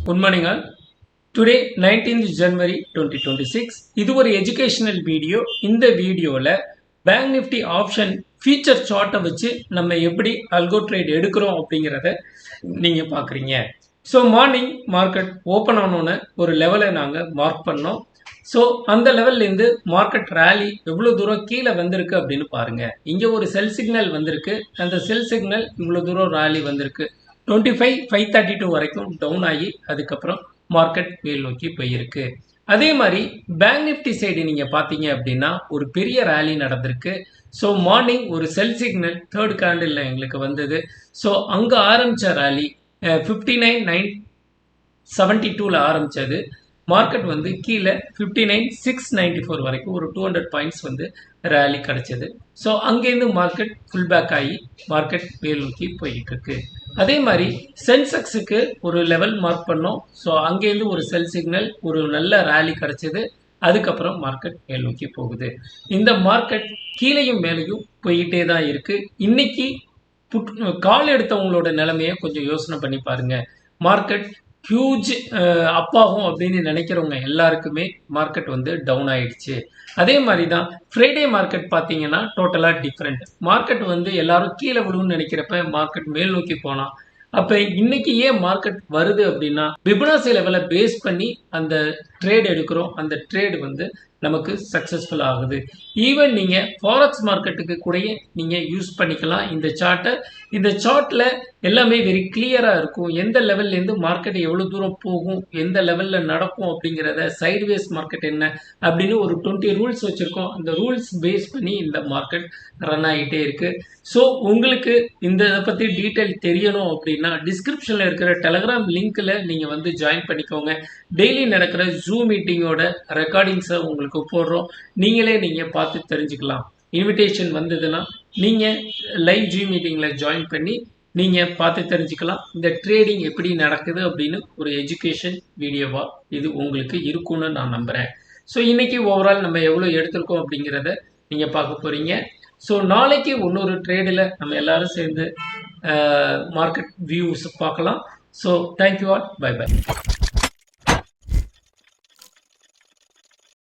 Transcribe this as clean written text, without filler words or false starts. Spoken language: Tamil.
Good morning all. Today 19th January 2026. இது ஒரு எஜுகேஷனல் வீடியோ. இந்த வீடியோவில் பேங்க் நிஃப்டி ஆப்ஷன் ஃபீச்சர் சார்ட்டை வச்சு நம்ம எப்படி அல்கோ ட்ரேட் எடுக்கிறோம் அப்படிங்கிறத நீங்கள் பார்க்குறீங்க. ஸோ மார்னிங் மார்க்கெட் ஓப்பன் ஆனோன்னு ஒரு லெவலை நாங்கள் மார்க் பண்ணோம். ஸோ அந்த லெவல்லேருந்து மார்க்கெட் ரேலி எவ்வளோ தூரம் கீழே வந்திருக்கு அப்படின்னு பாருங்கள். இங்கே ஒரு செல் சிக்னல் வந்திருக்கு. அந்த செல் சிக்னல் இவ்வளோ தூரம் ரேலி வந்திருக்கு. 25,532 வரைக்கும் டவுன் ஆகி அதுக்கப்புறம் மார்க்கெட் மேல் நோக்கி போயிருக்கு. அதே மாதிரி பேங்க் நிஃப்டி சைடு நீங்கள் பார்த்தீங்க அப்படின்னா ஒரு பெரிய ரேலி நடந்திருக்கு. ஸோ மார்னிங் ஒரு செல் சிக்னல் தேர்ட் கேண்டில் எங்களுக்கு வந்தது. ஸோ அங்கே ஆரம்பித்த ரேலி 59,972 ஆரம்பித்தது. மார்க்கெட் வந்து கீழே 59,694 வரைக்கும் ஒரு 200 பாயிண்ட்ஸ் வந்து ரேலி கிடைச்சது. ஸோ அங்கேருந்து மார்க்கெட் ஃபுல் பேக் ஆகி மார்க்கெட் மேல் நோக்கி போயிட்டு இருக்கு. அதே மாதிரி சென்செக்ஸுக்கு ஒரு லெவல் மார்க் பண்ணோம். ஸோ அங்கேருந்து ஒரு செல் சிக்னல் ஒரு நல்ல ரேலி கிடைச்சது. அதுக்கப்புறம் மார்க்கெட் மேல் நோக்கி போகுது. இந்த மார்க்கெட் கீழையும் மேலேயும் போயிட்டே தான் இருக்கு. இன்னைக்கு கால் எடுத்தவங்களோட நிலைமையை கொஞ்சம் யோசனை பண்ணி பாருங்க. மார்க்கெட் ஹியூஜ் அப்பாகும் அப்படின்னு நினைக்கிறவங்க எல்லாருக்குமே மார்க்கெட் வந்து டவுன் ஆயிடுச்சு. அதே மாதிரி தான் ஃப்ரைடே மார்க்கெட் பார்த்தீங்கன்னா டோட்டலாக டிஃப்ரெண்ட். மார்க்கெட் வந்து எல்லாரும் கீழே விழுவுன்னு நினைக்கிறப்ப மார்க்கெட் மேல் நோக்கி போனால் அப்போ இன்னைக்கு ஏன் மார்க்கெட் வருது அப்படின்னா பிபனாசி லெவலை பேஸ் பண்ணி அந்த ட்ரேட் எடுக்கிறோம். அந்த ட்ரேடு வந்து நமக்கு சக்ஸஸ்ஃபுல் ஆகுது. ஈவன் நீங்கள் ஃபாரெக்ஸ் மார்க்கெட்டுக்கு கூட நீங்கள் யூஸ் பண்ணிக்கலாம் இந்த சார்ட்டை. இந்த சார்ட்டில் எல்லாமே வெரி கிளியராக இருக்கும். எந்த லெவல்லேருந்து மார்க்கெட் எவ்வளோ தூரம் போகும், எந்த லெவலில் நடக்கும் அப்படிங்கிறத, சைட்வேஸ் மார்க்கெட் என்ன அப்படின்னு ஒரு 20 ரூல்ஸ் வச்சுருக்கோம். அந்த ரூல்ஸ் பேஸ் பண்ணி இந்த மார்க்கெட் ரன் ஆகிட்டே இருக்குது. ஸோ உங்களுக்கு இந்த இதை பற்றி டீட்டெயில் தெரியணும் அப்படின்னா டிஸ்கிரிப்ஷனில் இருக்கிற டெலகிராம் லிங்க்கில் நீங்கள் வந்து ஜாயின் பண்ணிக்கோங்க. டெய்லி நடக்கிற ஜூம் மீட்டிங்கோட ரெக்கார்டிங்ஸை உங்களுக்கு போடுறோம். நீங்கள் பார்த்து தெரிஞ்சுக்கலாம். இன்விடேஷன் வந்ததுன்னா நீங்கள் லைவ் ஜூம் மீட்டிங்கில் ஜாயின் பண்ணி நீங்கள் பார்த்து தெரிஞ்சுக்கலாம். இந்த ட்ரேடிங் எப்படி நடக்குது அப்படின்னு ஒரு எஜுகேஷன் வீடியோவாக இது உங்களுக்கு இருக்கும்னு நான் நம்புகிறேன். ஸோ இன்றைக்கி ஓவரால் நம்ம எவ்வளோ எடுத்திருக்கோம் அப்படிங்கிறத நீங்கள் பார்க்க போகிறீங்க. ஸோ நாளைக்கு இன்னொரு ட்ரேடில் நம்ம எல்லாரும் சேர்ந்து மார்க்கெட் வியூஸ் பார்க்கலாம். So thank you all. Bye by.